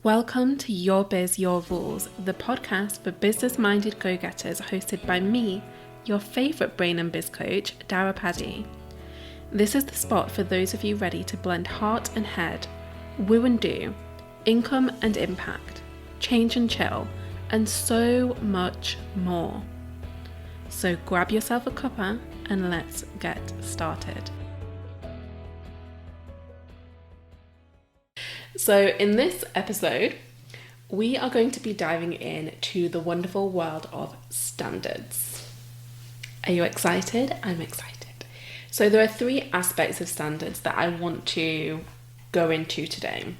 Welcome to Your Biz, Your Rules, the podcast for business-minded go-getters hosted by me, your favourite brain and biz coach, Daire Paddy. This is the spot for those of you ready to blend heart and head, woo and do, income and impact, change and chill, and so much more. So grab yourself a cuppa and let's get started. So in this episode, we are going to be diving into the wonderful world of standards. Are you excited? I'm excited. So there are three aspects of standards that I want to go into today.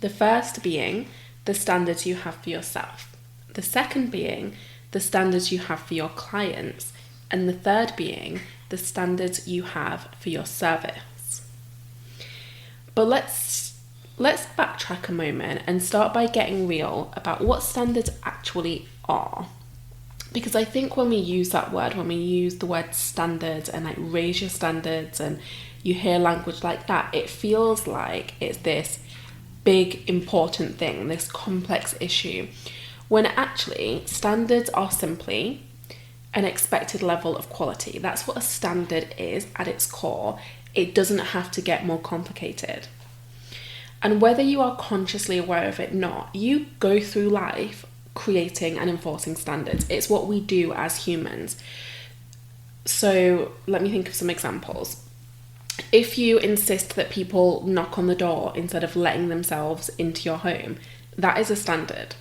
The first being the standards you have for yourself. The second being the standards you have for your clients. And the third being the standards you have for your service. But let's backtrack a moment and start by getting real about what standards actually are. Because I think when we use that word, when we use the word standards and like raise your standards and you hear language like that, it feels like it's this big important thing, this complex issue, when actually standards are simply an expected level of quality. That's what a standard is at its core. It doesn't have to get more complicated. And whether you are consciously aware of it or not, you go through life creating and enforcing standards. It's what we do as humans. So let me think of some examples. If you insist that people knock on the door instead of letting themselves into your home, that is a standard.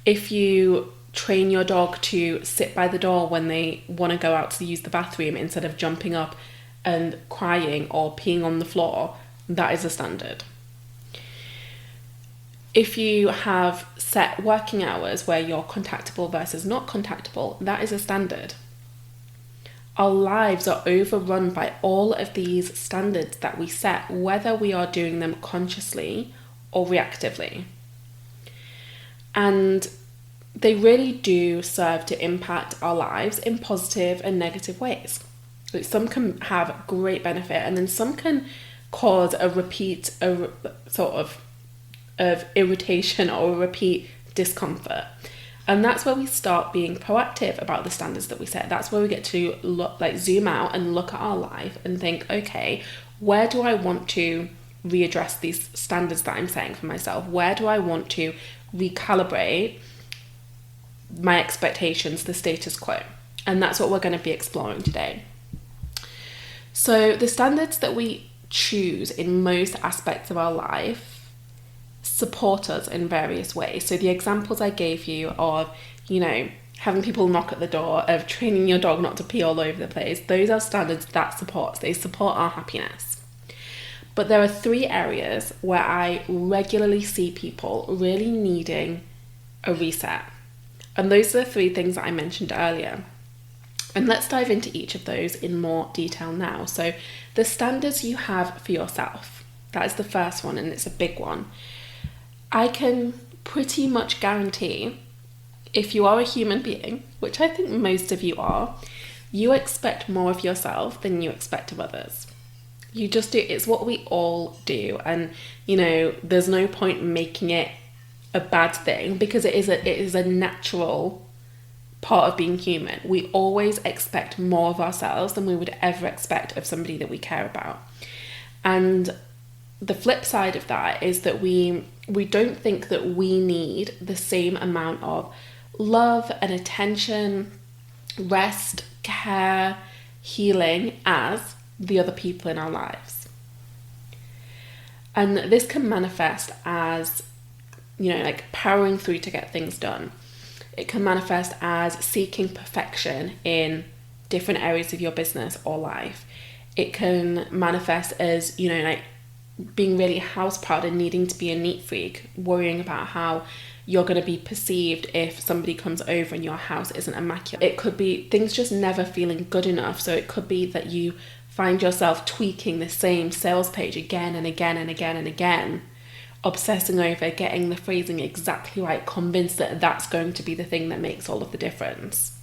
If you train your dog to sit by the door when they want to go out to use the bathroom instead of jumping up and crying or peeing on the floor, that is a standard. If you have set working hours where you're contactable versus not contactable, that is a standard. Our lives are overrun by all of these standards that we set, whether we are doing them consciously or reactively. And they really do serve to impact our lives in positive and negative ways. Like some can have great benefit, and then some can cause a sort of irritation or a repeat discomfort. And that's where we start being proactive about the standards that we set. That's where we get to zoom out and look at our life and think, okay, where do I want to readdress these standards that I'm setting for myself? Where do I want to recalibrate my expectations, the status quo? And that's what we're going to be exploring today. So the standards that we choose in most aspects of our life support us in various ways. So the examples I gave you of, having people knock at the door, of training your dog not to pee all over the place, those are standards that they support our happiness. But there are three areas where I regularly see people really needing a reset. And those are the three things that I mentioned earlier. And let's dive into each of those in more detail now. So the standards you have for yourself, that is the first one, and it's a big one. I can pretty much guarantee if you are a human being, which I think most of you are, you expect more of yourself than you expect of others. You just do. It's what we all do. And, there's no point making it a bad thing because it is a natural part of being human. We always expect more of ourselves than we would ever expect of somebody that we care about. And the flip side of that is that we don't think that we need the same amount of love and attention, rest, care, healing as the other people in our lives. And this can manifest as, powering through to get things done. It can manifest as seeking perfection in different areas of your business or life. It can manifest as, being really house proud and needing to be a neat freak, worrying about how you're going to be perceived if somebody comes over and your house isn't immaculate. It could be things just never feeling good enough. So it could be that you find yourself tweaking the same sales page again and again and again and again, obsessing over getting the phrasing exactly right, convinced that that's going to be the thing that makes all of the difference.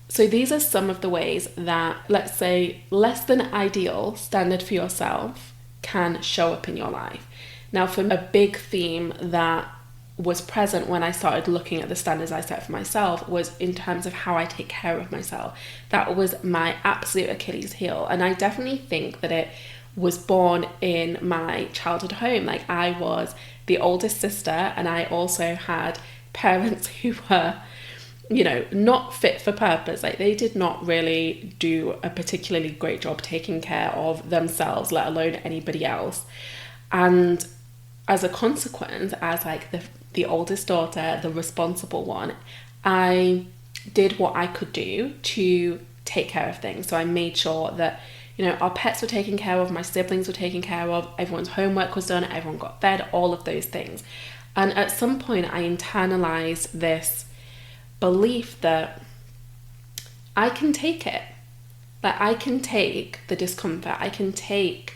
So these are some of the ways that, let's say, less than ideal standard for yourself can show up in your life. Now, for a big theme that was present when I started looking at the standards I set for myself was in terms of how I take care of myself. That was my absolute Achilles heel. And I definitely think that it was born in my childhood home. Like, I was the oldest sister, and I also had parents who were, you know, not fit for purpose. Like, they did not really do a particularly great job taking care of themselves, let alone anybody else. And as a consequence, as like the oldest daughter, the responsible one, I did what I could do to take care of things. So I made sure that, you know, our pets were taken care of, my siblings were taken care of, everyone's homework was done, everyone got fed, all of those things. And at some point I internalized this belief that I can take it. That I can take the discomfort, I can take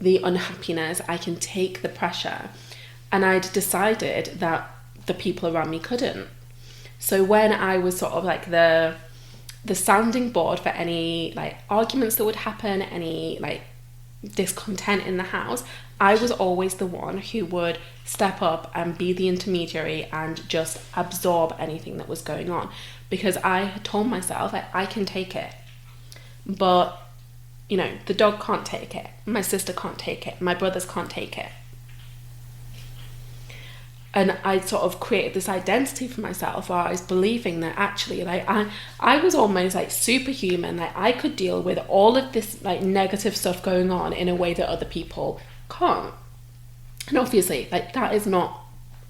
the unhappiness, I can take the pressure. And I'd decided that the people around me couldn't. So when I was sort of like the sounding board for any like arguments that would happen, any like discontent in the house, I was always the one who would step up and be the intermediary and just absorb anything that was going on, because I had told myself that I can take it. But, you know, the dog can't take it, my sister can't take it, my brothers can't take it. And I sort of created this identity for myself where I was believing that actually, like, I was almost like superhuman. Like, I could deal with all of this like negative stuff going on in a way that other people can't. And obviously, like, that is not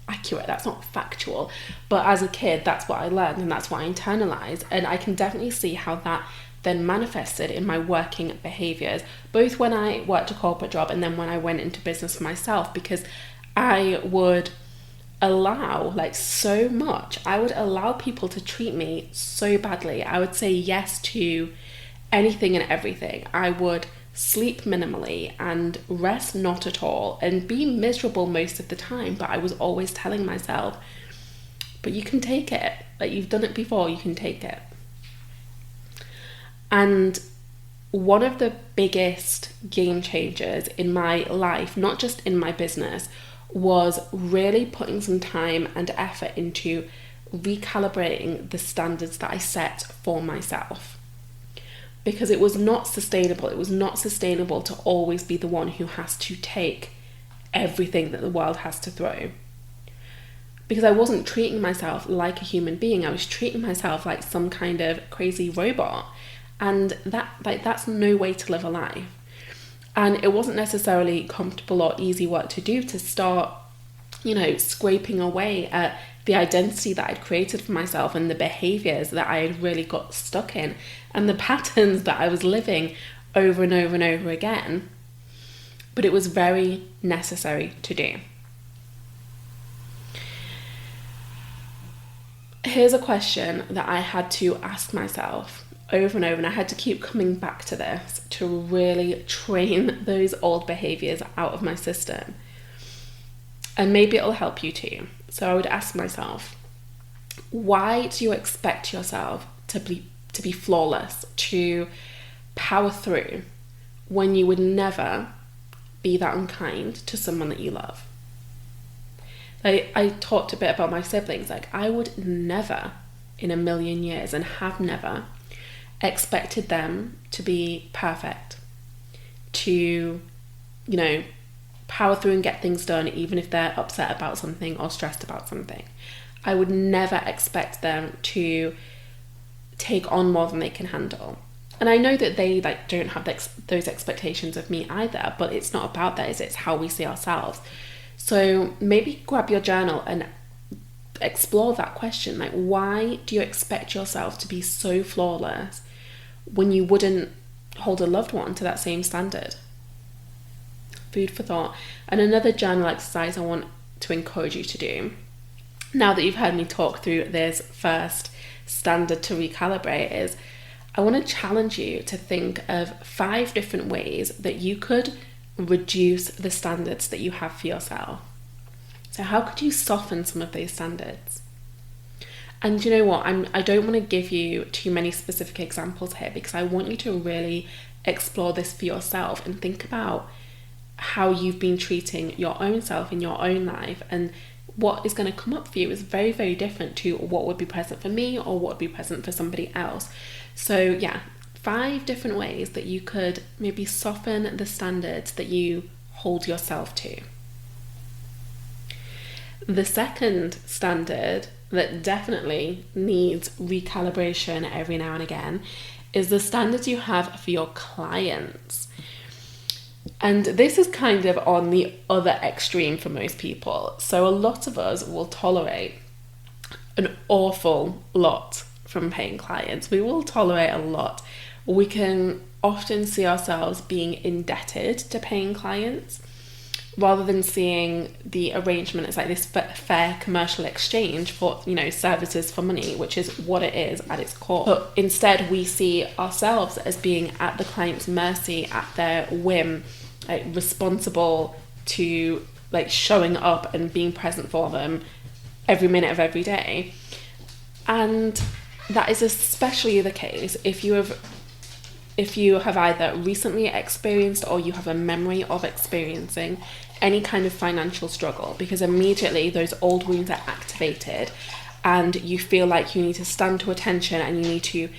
accurate, that's not factual. But as a kid, that's what I learned and that's what I internalized. And I can definitely see how that then manifested in my working behaviors, both when I worked a corporate job and then when I went into business for myself, because I would allow like so much. I would allow people to treat me so badly. I would say yes to anything and everything. I would sleep minimally and rest not at all and be miserable most of the time, but I was always telling myself, but you can take it. Like, you've done it before, you can take it. And one of the biggest game changers in my life, not just in my business, was really putting some time and effort into recalibrating the standards that I set for myself. Because it was not sustainable. It was not sustainable to always be the one who has to take everything that the world has to throw. Because I wasn't treating myself like a human being. I was treating myself like some kind of crazy robot. And that's no way to live a life. And it wasn't necessarily comfortable or easy work to do, to start, you know, scraping away at the identity that I'd created for myself and the behaviors that I had really got stuck in and the patterns that I was living over and over and over again. But it was very necessary to do. Here's a question that I had to ask myself over and over, and I had to keep coming back to this to really train those old behaviors out of my system. And maybe it'll help you too. So I would ask myself, why do you expect yourself to be flawless, to power through, when you would never be that unkind to someone that you love? Like, I talked a bit about my siblings. Like, I would never in a million years, and have never, expected them to be perfect, to, you know, power through and get things done even if they're upset about something or stressed about something. I would never expect them to take on more than they can handle. And I know that they like don't have those expectations of me either, but it's not about that, it's how we see ourselves. So maybe grab your journal and explore that question. Like, why do you expect yourself to be so flawless when you wouldn't hold a loved one to that same standard? Food for thought. And another journal exercise I want to encourage you to do, now that you've heard me talk through this first standard to recalibrate, is I want to challenge you to think of 5 different ways that you could reduce the standards that you have for yourself. So how could you soften some of those standards? And you know what, I don't want to give you too many specific examples here, because I want you to really explore this for yourself and think about how you've been treating your own self in your own life, and what is going to come up for you is very, very different to what would be present for me or what would be present for somebody else. So yeah, 5 different ways that you could maybe soften the standards that you hold yourself to. The second standard that definitely needs recalibration every now and again is the standards you have for your clients. And this is kind of on the other extreme for most people. So a lot of us will tolerate an awful lot from paying clients. We will tolerate a lot. We can often see ourselves being indebted to paying clients, rather than seeing the arrangement as like this fair commercial exchange for, services for money, which is what it is at its core. But instead we see ourselves as being at the client's mercy, at their whim, like responsible to like showing up and being present for them every minute of every day. And that is especially the case if you have either recently experienced or you have a memory of experiencing any kind of financial struggle, because immediately those old wounds are activated and you feel like you need to stand to attention and you need to,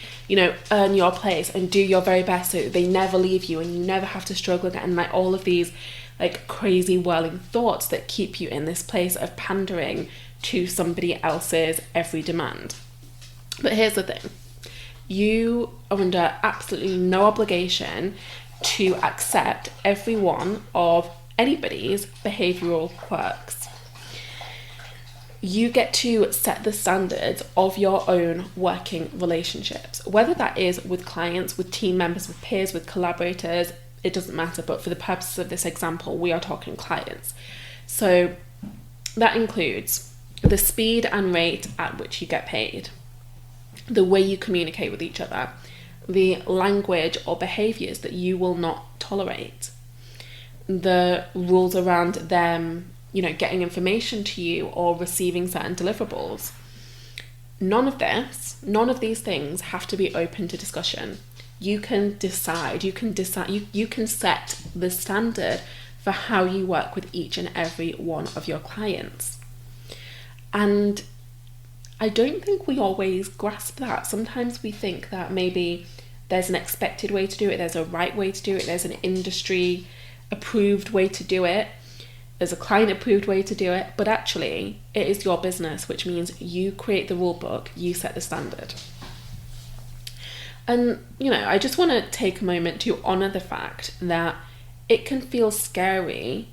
earn your place and do your very best so they never leave you and you never have to struggle again. And like all of these like crazy whirling thoughts that keep you in this place of pandering to somebody else's every demand. But here's the thing. You are under absolutely no obligation to accept every one of anybody's behavioural quirks. You get to set the standards of your own working relationships, whether that is with clients, with team members, with peers, with collaborators, it doesn't matter. But for the purposes of this example, we are talking clients. So that includes the speed and rate at which you get paid, the way you communicate with each other, the language or behaviours that you will not tolerate, the rules around them, getting information to you or receiving certain deliverables. None of these things have to be open to discussion. You can set the standard for how you work with each and every one of your clients. And I don't think we always grasp that. Sometimes we think that maybe there's an expected way to do it, there's a right way to do it, there's an industry approved way to do it, there's a client approved way to do it, but actually it is your business, which means you create the rule book, you set the standard. And I just want to take a moment to honour the fact that it can feel scary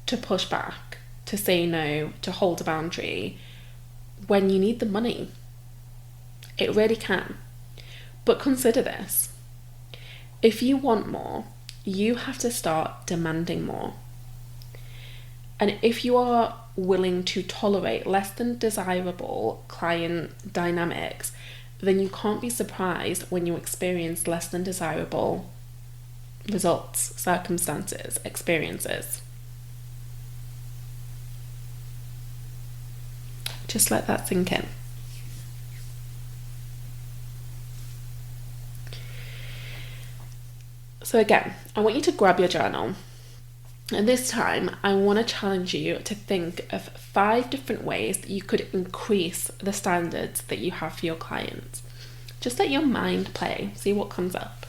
to push back, to say no, to hold a boundary when you need the money. It really can. But consider this. If you want more, you have to start demanding more. And if you are willing to tolerate less than desirable client dynamics, then you can't be surprised when you experience less than desirable results, circumstances, experiences. Just let that sink in. So again, I want you to grab your journal. And this time, I want to challenge you to think of 5 different ways that you could increase the standards that you have for your clients. Just let your mind play, see what comes up.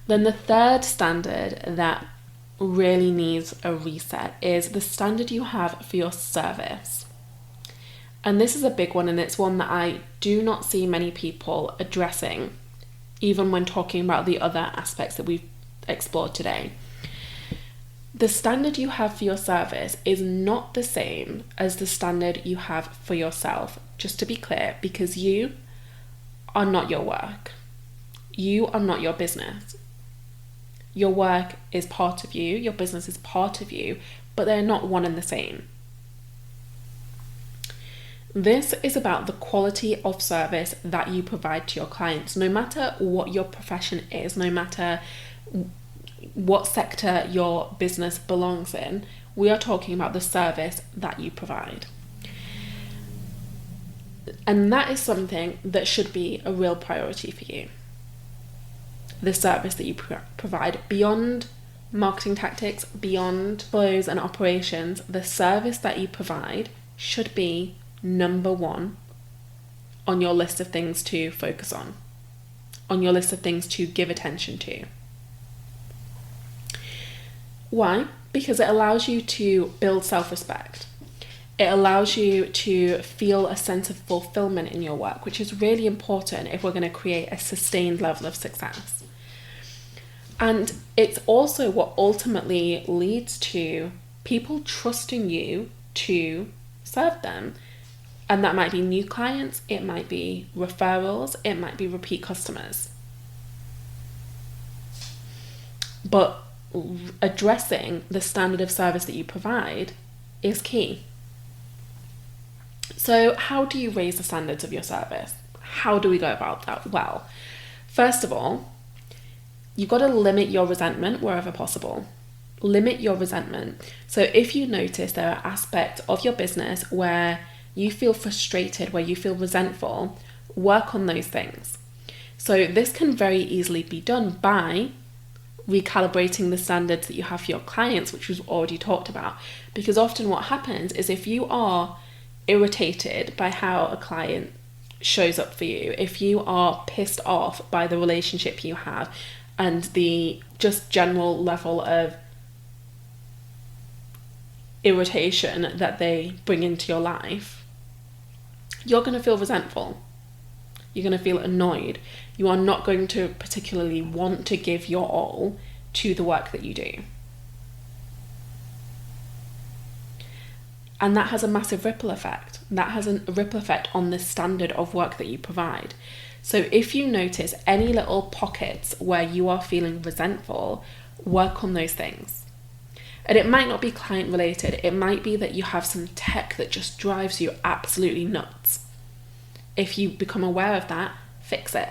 Then the third standard that really needs a reset is the standard you have for your service. And this is a big one, and it's one that I do not see many people addressing, even when talking about the other aspects that we've explored today. The standard you have for your service is not the same as the standard you have for yourself, just to be clear, because you are not your work. You are not your business. Your work is part of you, your business is part of you, but they're not one and the same. This is about the quality of service that you provide to your clients, no matter what your profession is, no matter what sector your business belongs in. We are talking about the service that you provide. And that is something that should be a real priority for you. The service that you provide, beyond marketing tactics, beyond flows and operations, the service that you provide should be number one on your list of things to focus on your list of things to give attention to. Why? Because it allows you to build self-respect. It allows you to feel a sense of fulfillment in your work, which is really important if we're going to create a sustained level of success. And it's also what ultimately leads to people trusting you to serve them. And that might be new clients, it might be referrals, it might be repeat customers. But addressing the standard of service that you provide is key. So how do you raise the standards of your service? How do we go about that? Well, first of all, you've got to limit your resentment wherever possible. Limit your resentment. So if you notice there are aspects of your business where you feel frustrated, where you feel resentful, work on those things. So this can very easily be done by recalibrating the standards that you have for your clients, which we've already talked about. Because often what happens is if you are irritated by how a client shows up for you, if you are pissed off by the relationship you have and the just general level of irritation that they bring into your life, you're going to feel resentful. You're going to feel annoyed. You are not going to particularly want to give your all to the work that you do. And that has a massive ripple effect. That has a ripple effect on the standard of work that you provide. So if you notice any little pockets where you are feeling resentful, work on those things. And it might not be client related. It might be that you have some tech that just drives you absolutely nuts. If you become aware of that, fix it.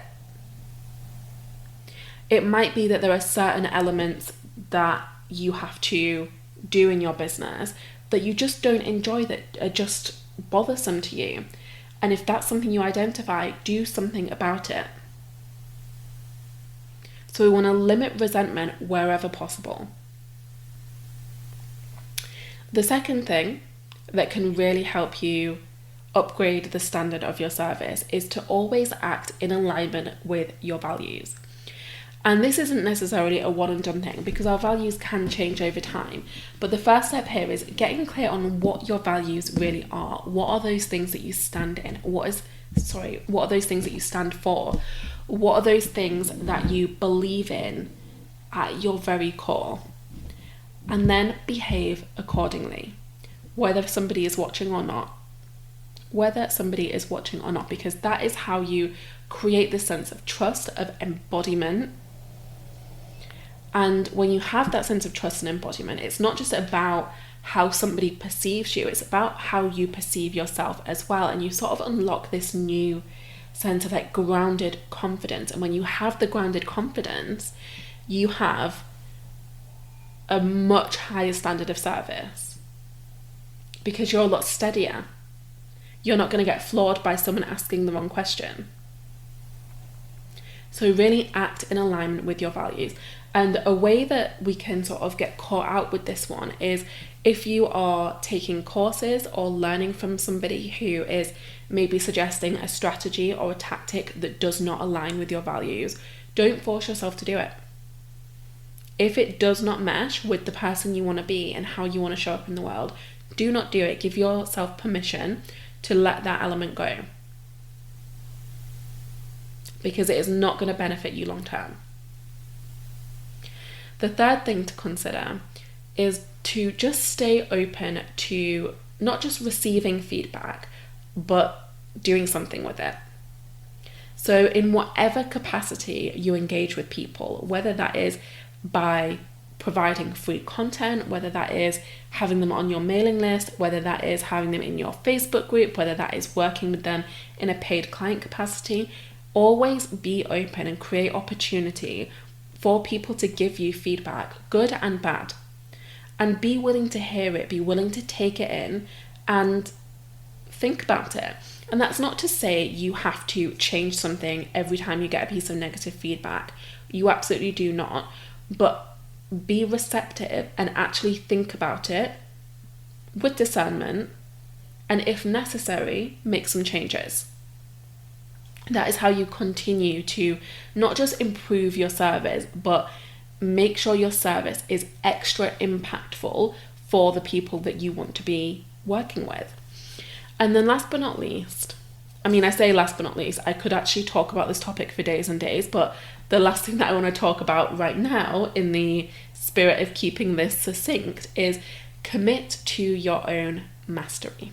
It might be that there are certain elements that you have to do in your business that you just don't enjoy, that are just bothersome to you. And if that's something you identify, do something about it. So we want to limit resentment wherever possible. The second thing that can really help you upgrade the standard of your service is to always act in alignment with your values. And this isn't necessarily a one and done thing because our values can change over time. But the first step here is getting clear on what your values really are. What are those things that you stand in? What are those things that you stand for? What are those things that you believe in at your very core? And then behave accordingly, whether somebody is watching or not. Because that is how you create this sense of trust, of embodiment. And when you have that sense of trust and embodiment, it's not just about how somebody perceives you, it's about how you perceive yourself as well. And you sort of unlock this new sense of like grounded confidence. And when you have the grounded confidence, you have a much higher standard of service because you're a lot steadier. You're not going to get floored by someone asking the wrong question. So really act in alignment with your values. And a way that we can sort of get caught out with this one is if you are taking courses or learning from somebody who is maybe suggesting a strategy or a tactic that does not align with your values, don't force yourself to do it. If it does not mesh with the person you want to be and how you want to show up in the world, do not do it. Give yourself permission to let that element go, because it is not going to benefit you long term. The third thing to consider is to just stay open to not just receiving feedback, but doing something with it. So in whatever capacity you engage with people, whether that is by providing free content, whether that is having them on your mailing list, whether that is having them in your Facebook group, whether that is working with them in a paid client capacity, always be open and create opportunity for people to give you feedback, good and bad. And be willing to hear it, be willing to take it in and think about it. And that's not to say you have to change something every time you get a piece of negative feedback. You absolutely do not. But be receptive and actually think about it with discernment, and if necessary, make some changes. That is how you continue to not just improve your service, but make sure your service is extra impactful for the people that you want to be working with. And then last but not least, I say last but not least, I could actually talk about this topic for days and days, but the last thing that I want to talk about right now, in the spirit of keeping this succinct, is commit to your own mastery.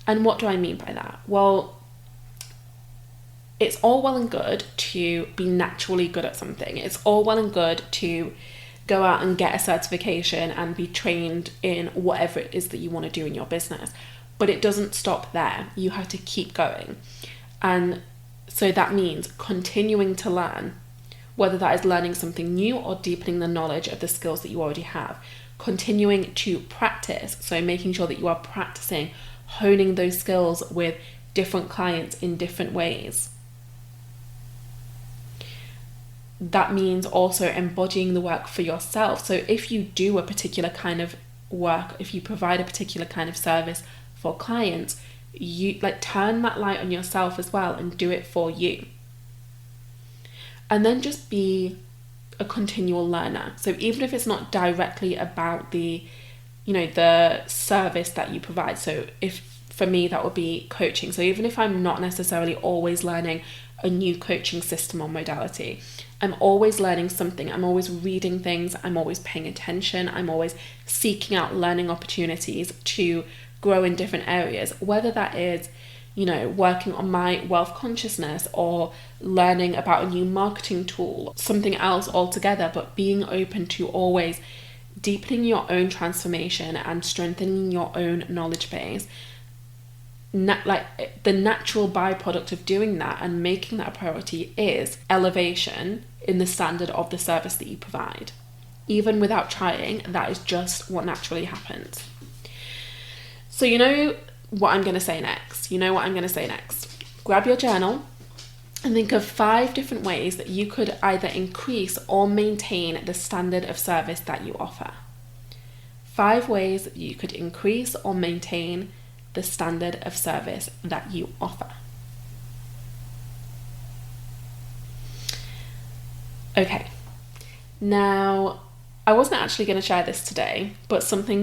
And what do I mean by that? Well, it's all well and good to be naturally good at something. It's all well and good to go out and get a certification and be trained in whatever it is that you want to do in your business. But it doesn't stop there. You have to keep going. And so that means continuing to learn, whether that is learning something new or deepening the knowledge of the skills that you already have. Continuing to practice, so making sure that you are practicing, honing those skills with different clients in different ways. That means also embodying the work for yourself. So if you do a particular kind of work, if you provide a particular kind of service for clients, you turn that light on yourself as well and do it for you. And then just be a continual learner. So even if it's not directly about the service that you provide. So if for me that would be coaching. So even if I'm not necessarily always learning a new coaching system or modality, I'm always learning something. I'm always reading things. I'm always paying attention. I'm always seeking out learning opportunities to grow in different areas, whether that is, working on my wealth consciousness or learning about a new marketing tool, something else altogether, but being open to always deepening your own transformation and strengthening your own knowledge base. The natural byproduct of doing that and making that a priority is elevation in the standard of the service that you provide. Even without trying, that is just what naturally happens. So you know what I'm going to say next. Grab your journal and think of 5 different ways that you could either increase or maintain the standard of service that you offer. 5 ways that you could increase or maintain the standard of service that you offer. Okay, now I wasn't actually going to share this today, but something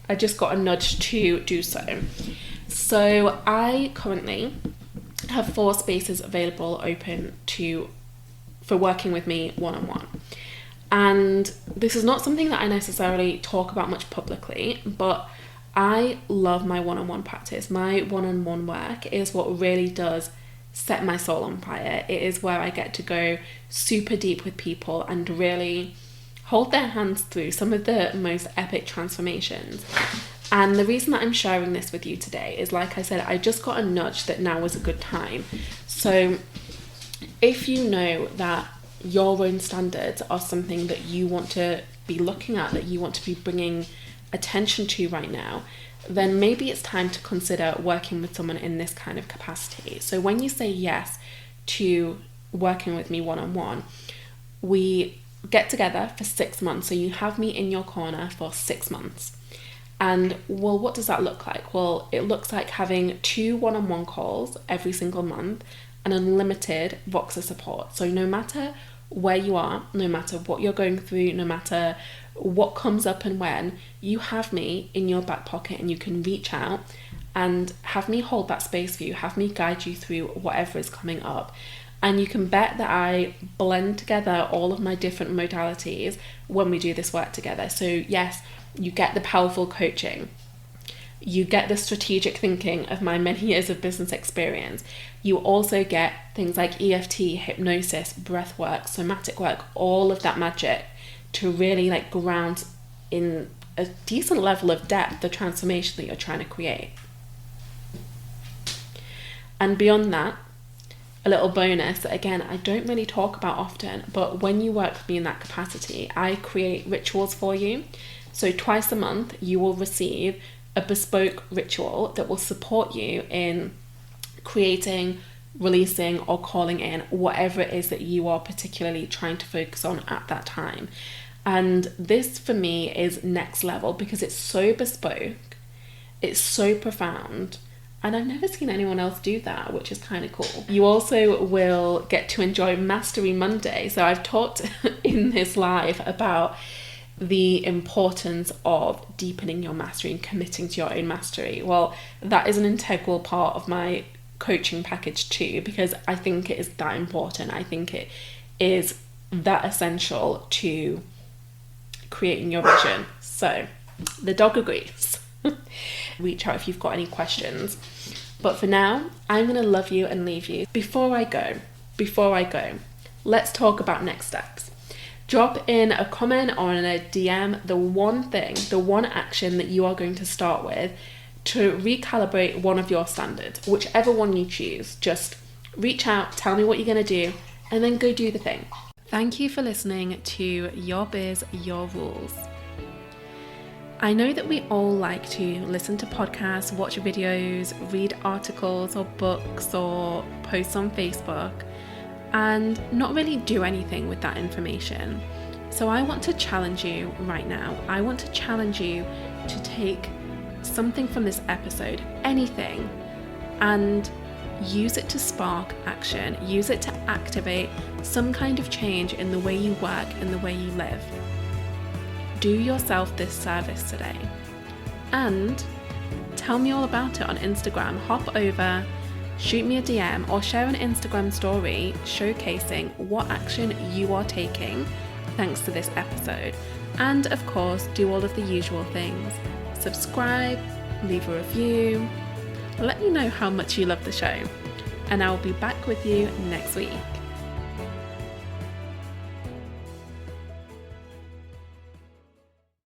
I just got a nudge to do so. So I currently have 4 spaces available open for working with me one-on-one. And this is not something that I necessarily talk about much publicly, but I love my one-on-one practice. My one-on-one work is what really does set my soul on fire. It is where I get to go super deep with people and really hold their hands through some of the most epic transformations. And the reason that I'm sharing this with you today is, like I said, I just got a nudge that now was a good time. So if you know that your own standards are something that you want to be looking at, that you want to be bringing attention to right now, then maybe it's time to consider working with someone in this kind of capacity. So when you say yes to working with me one-on-one, we get together for 6 months. So you have me in your corner for 6 months. And well, what does that look like? Well, it looks like having 2 one-on-one calls every single month and unlimited Voxer support. So no matter where you are, no matter what you're going through, no matter what comes up and when, you have me in your back pocket and you can reach out and have me hold that space for you, have me guide you through whatever is coming up. And you can bet that I blend together all of my different modalities when we do this work together. So yes, you get the powerful coaching. You get the strategic thinking of my many years of business experience. You also get things like EFT, hypnosis, breath work, somatic work, all of that magic to really ground in a decent level of depth the transformation that you're trying to create. And beyond that, a little bonus that again I don't really talk about often, but when you work with me in that capacity, I create rituals for you. So twice a month you will receive a bespoke ritual that will support you in creating releasing or calling in whatever it is that you are particularly trying to focus on at that time. And this for me is next level because it's so bespoke, it's so profound, and I've never seen anyone else do that, which is kind of cool. You also will get to enjoy Mastery Monday. So I've talked in this live about the importance of deepening your mastery and committing to your own mastery. Well, that is an integral part of my coaching package too, because I think it is that important. I think it is that essential to creating your vision. So the dog agrees. Reach out if you've got any questions. But for now, I'm going to love you and leave you. Before I go, let's talk about next steps. Drop in a comment or in a DM the one thing, the one action that you are going to start with to recalibrate one of your standards, whichever one you choose. Just reach out, tell me what you're going to do, and then go do the thing. Thank you for listening to Your Biz, Your Rules. I know that we all like to listen to podcasts, watch videos, read articles or books or posts on Facebook and not really do anything with that information. So I want to challenge you right now. I want to challenge you to take something from this episode, anything, and use it to spark action. Use it to activate some kind of change in the way you work and the way you live. Do yourself this service today and tell me all about it on Instagram. Hop over, shoot me a DM or share an Instagram story showcasing what action you are taking thanks to this episode. And of course, do all of the usual things. Subscribe, leave a review, let me know how much you love the show, and I'll be back with you next week.